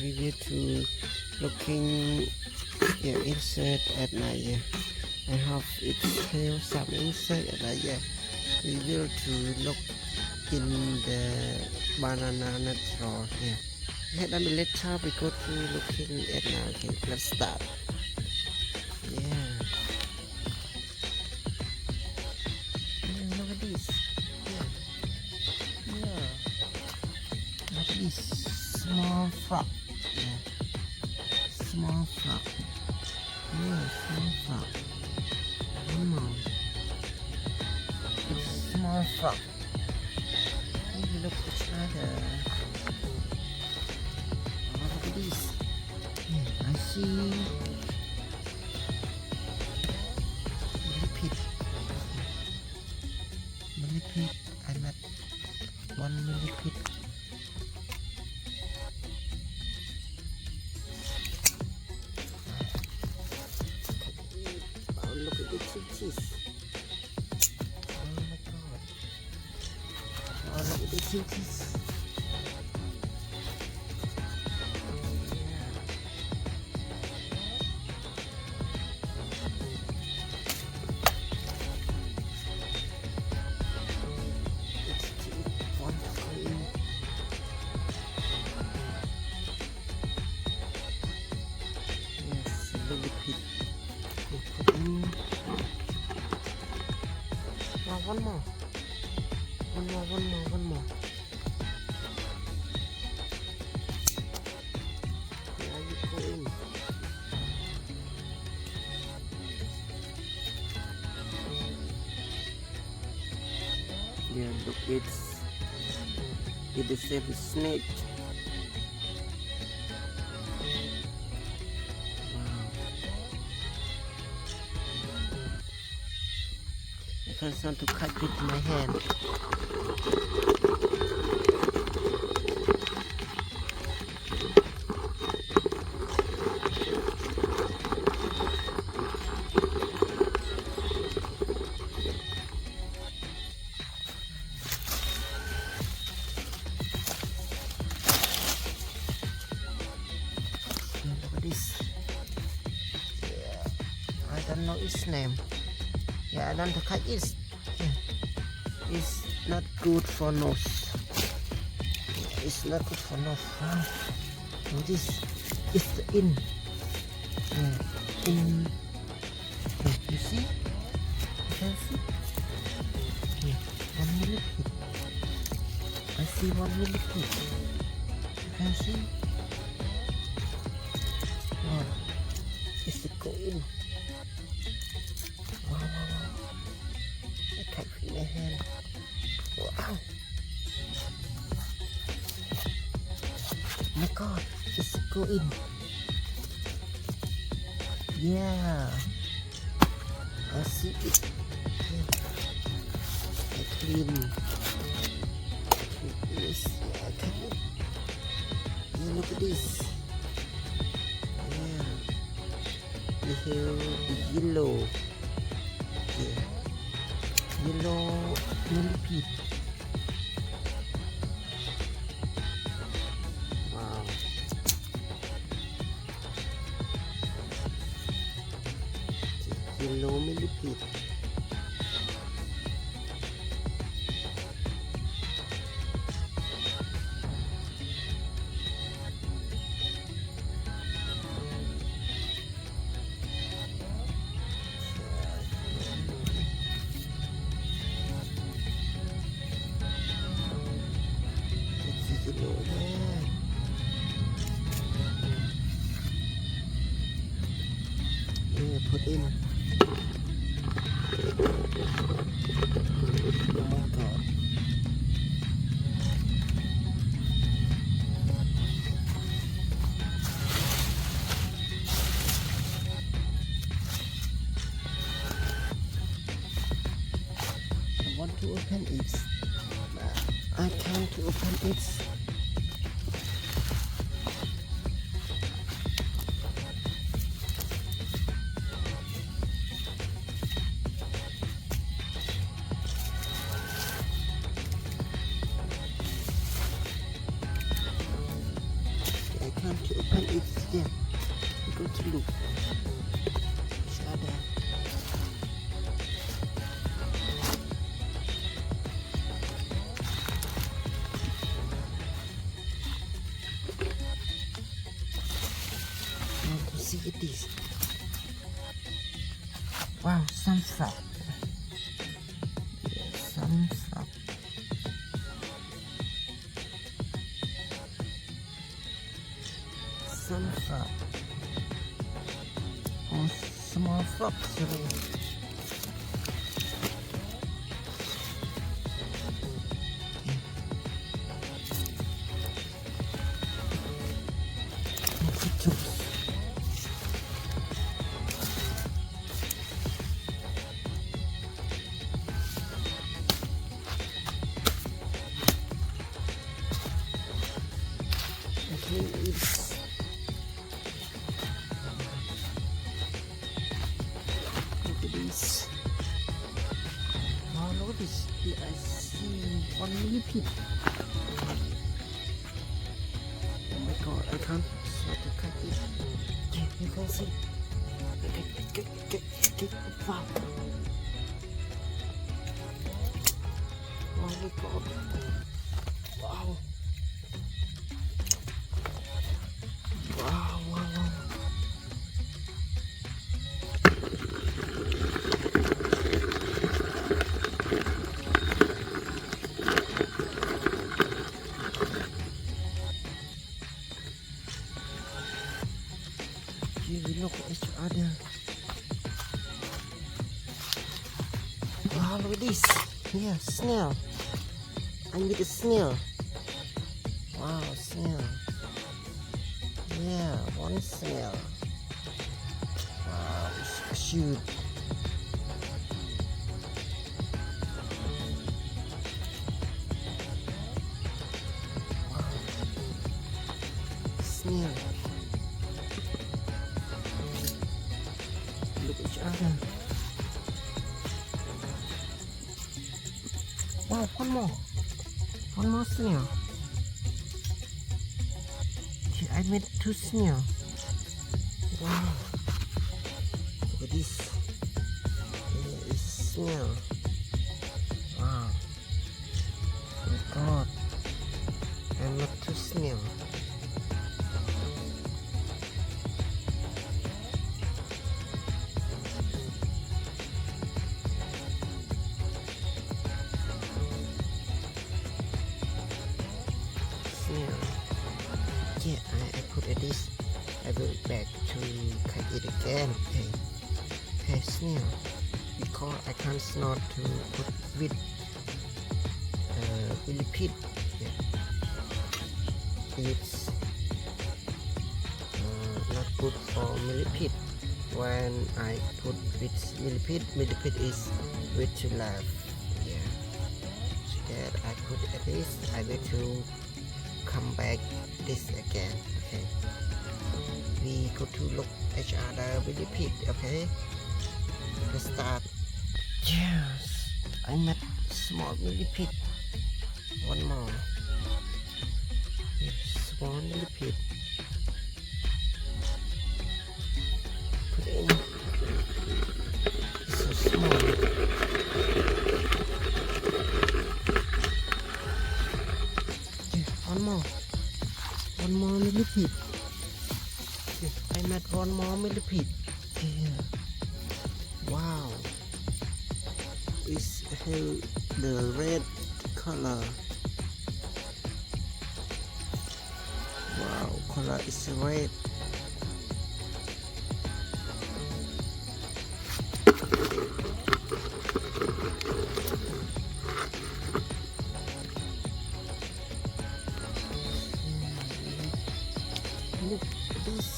review to looking insect at night. I have its tail some insect at night. We will to look in the banana nut drawer here. And then later we go to looking at now. Okay, let's start. Yeah, look at this. Yeah. Look at this small frog. Yeah. Small frog. Yeah, small frog. One more. It's small frog. And you look at each other. Oh, look at this. Yeah, I see millipede. Millipede. I met one millipede. Oh, look at the cheese. Oh my god. Oh, look at the cheese. One more. There you go in. Yeah, look, it's the same snake. I first want to cut with my hand. Look at this. Yeah, I don't know its name. Yeah, I don't cut it. It's not good for nose. It's not good for nose. So this is the in. Yeah, in. Yeah, you see? You can see? Yeah, 1 millipede. I see 1 millipede. You can see? Oh, it's the go in. Wow. I can't feel my hand. Wow. My god, it's going. Yeah. I see it. I clean. Yes, yeah, I clean. Yeah, look at this. Yeah. The hair is yellow. Yeah. Yellow millipede. Wow. Yellow millipede. Yeah, put in. Oh my god. I want to open it. I can't open it. time to open it. Yeah, we go to look each other. I want to see this. Wow, some frog. Yeah, some frog. Some frog. Or small frogs. Look at this. Oh, look at this. Here I see one millipede. Oh my god, I can't start to cut it. Yeah, you can see. Get. Wow. Oh my god. Wow. Wow. Here we look at each other. Wow, look at this. Yeah, snail. I meet a snail. Wow, snail. Yeah, one snail. Wow, it's cute. Wow. Snail. Look at each other. Wow, one more. One more snail. I made two snails. Wow. Look at this. Here is snail. Wow. Oh my god. I made two snails. Snail. Yeah, I put this. I will back to cut it again. Hey, snail. Because I can't snort to put with millipede. Yeah. It's not good for millipede. When I put with millipede is with to laugh. Yeah. So that I put at this. I will to come back this again. Okay, we go to look each other millipede. Okay, let's start. Yes, I met small millipede. One more. Yes, small millipede. Put it in. It's so small. One more millipede. Yeah, I met one more millipede. Yeah. Wow. It's the red color. Wow, color is red. Look at this.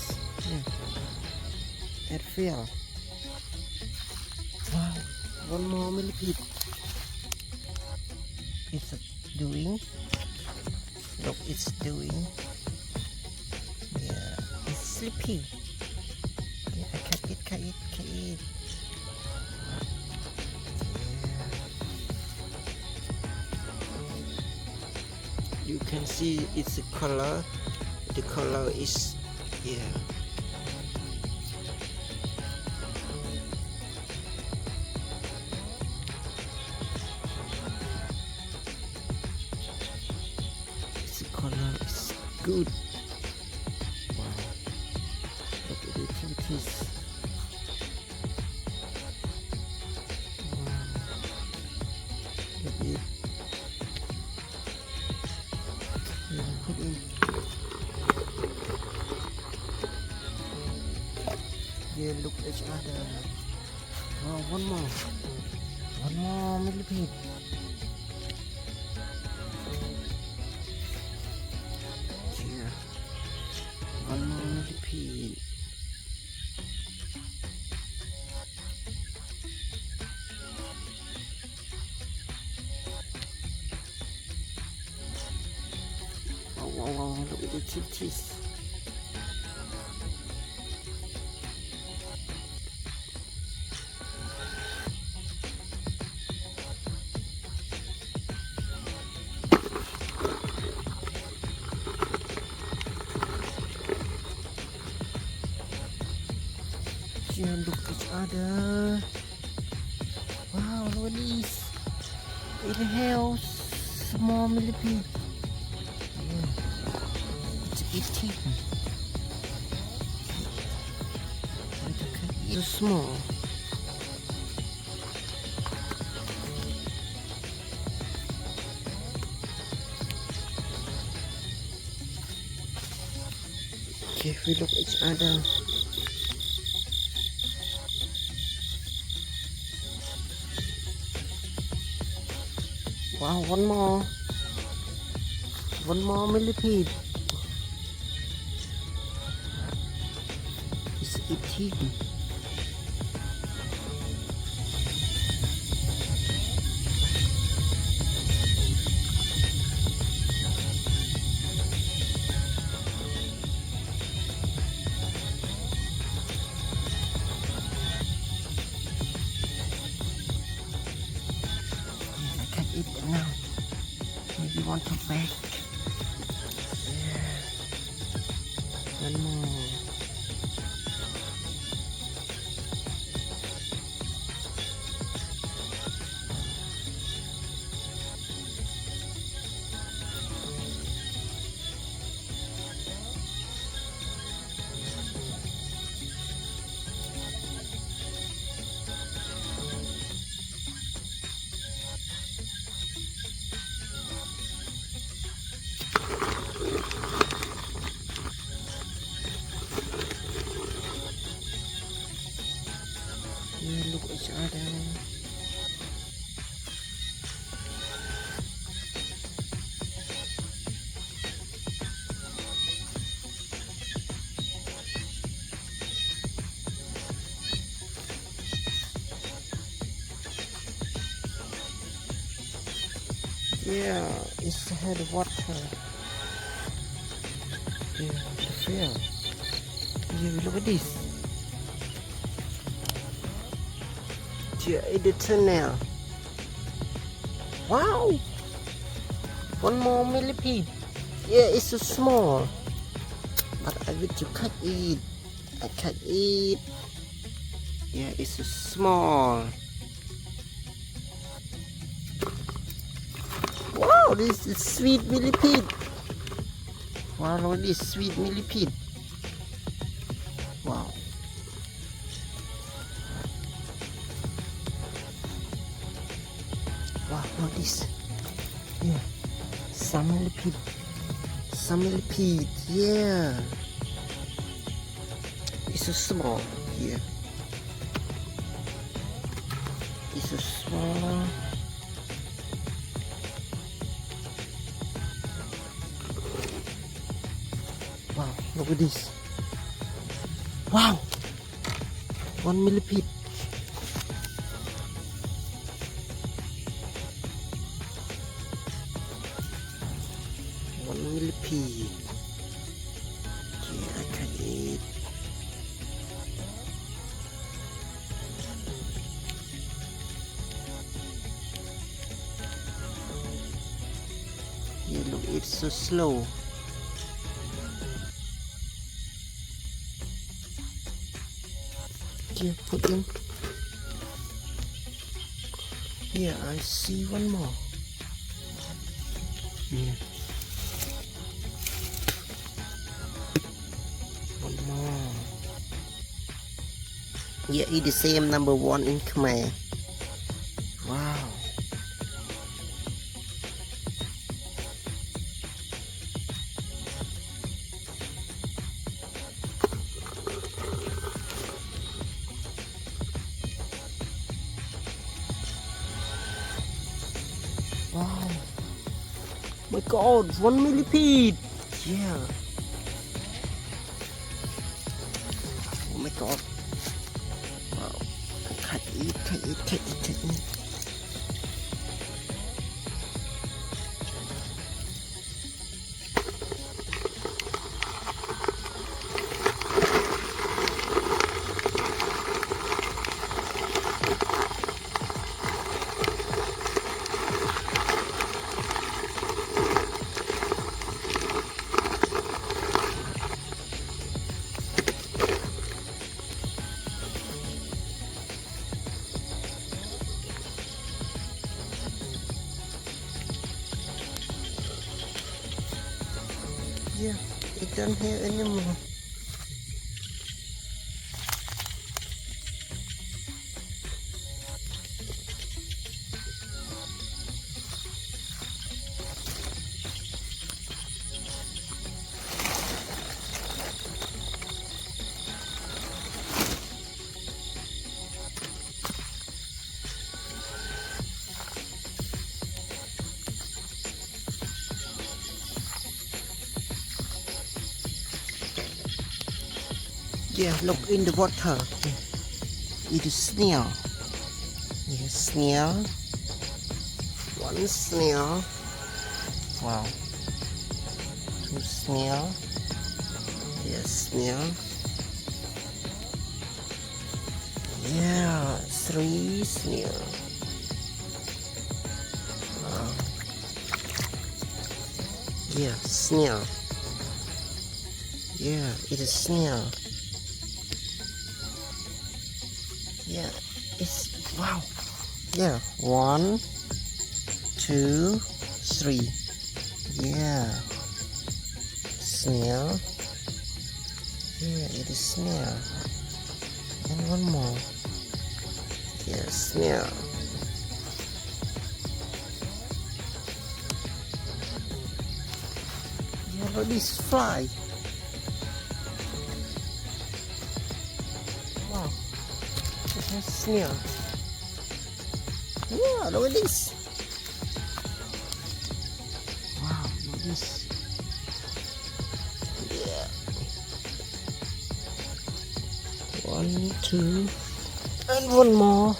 Yeah. It fell. Wow, one more millipede. It's doing. Look, it's doing. Yeah, it's sleepy. Yeah, I cut it. Yeah. You can see its color The color is, yeah. The color is good. Wow. Look at the cuties. Wow. Look at it. Yeah, put in. They look at each other. Oh, one more millipede. Here, one more millipede. Wow, look at the cuties. Here, look at each other. Wow, look at this. It has small millipede. Yeah, it's eating. It's small. Okay, we look at each other. Wow, one more millipede. It's eating. I can't eat them now. Maybe want to bake. Yeah. One more. Yeah, look at each other. Yeah, it's had water. Yeah, the field. Yeah, look at this. Yeah, it's a nail. Wow! One more millipede. Yeah, it's so small. But I will to cut it. I cut it. Yeah, it's so small. Wow, this is sweet millipede. Wow, look at this sweet millipede. Wow. Wow, look at this. Yeah, some millipede. Some millipede, yeah. It's so small here. It's so small. Wow, look at this. Wow, one millipede. One millipede. Yeah, I can eat. Yeah, look, it's so slow. Here, put in. Here, I see one more. Here. One more. Yeah, it's the same number 1 in Khmer. Wow. Wow. My God, 1 millipede. Yeah. Oh my God. Wow. Can't eat. Yeah, it don't have anymore. Yeah, look in the water. It is snail. Yes, snail. 1 snail. Wow. 2 snail. Yes, snail. Yeah, 3 snail. Wow. Yeah, snail. Yeah, it is snail. Yeah, it's wow. Yeah, 1, 2, 3. Yeah, snail. Yeah, it is snail. And 1 more. Yeah, snail. Yeah, look at this fly. Wow. It has snail. Yeah, look at this. Wow, look at this. Yeah. 1, 2, and 1 more.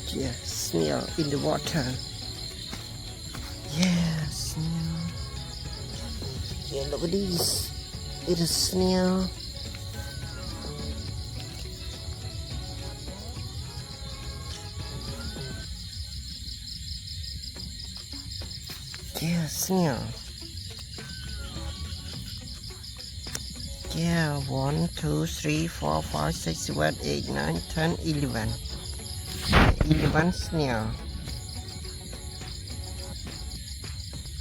Yeah, snail in the water. Yeah, snail. Yeah, look at this. It is snail. Yeah, snail. Yeah, 1, 2, 3, 4, 5, 6, 7, 8, 9, 10, 11. 11 snail.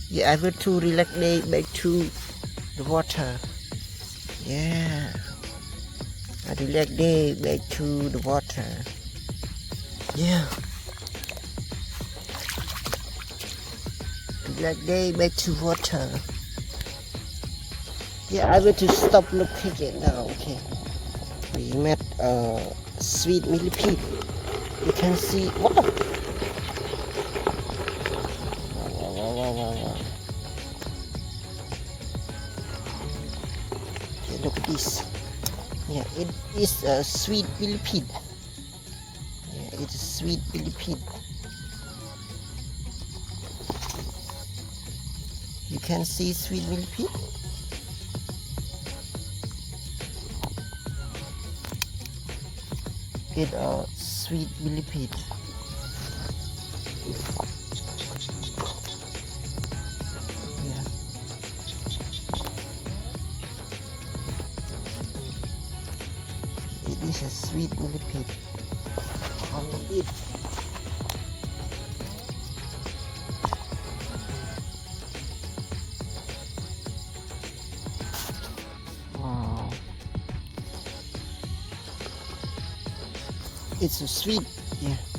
Yeah, I will to relax day back to the water. Yeah. I relax day back to the water. Yeah. Relax day back to water. Yeah, I will to stop looking it now. Okay. We met a sweet millipede. You can see. Wow. Wow. Okay, look at this. Yeah, it is a sweet millipede. Yeah, it is sweet millipede. You can see sweet millipede. It a sweet millipede. Yeah. is a sweet millipede. On it. Wow. It's so sweet. Yeah.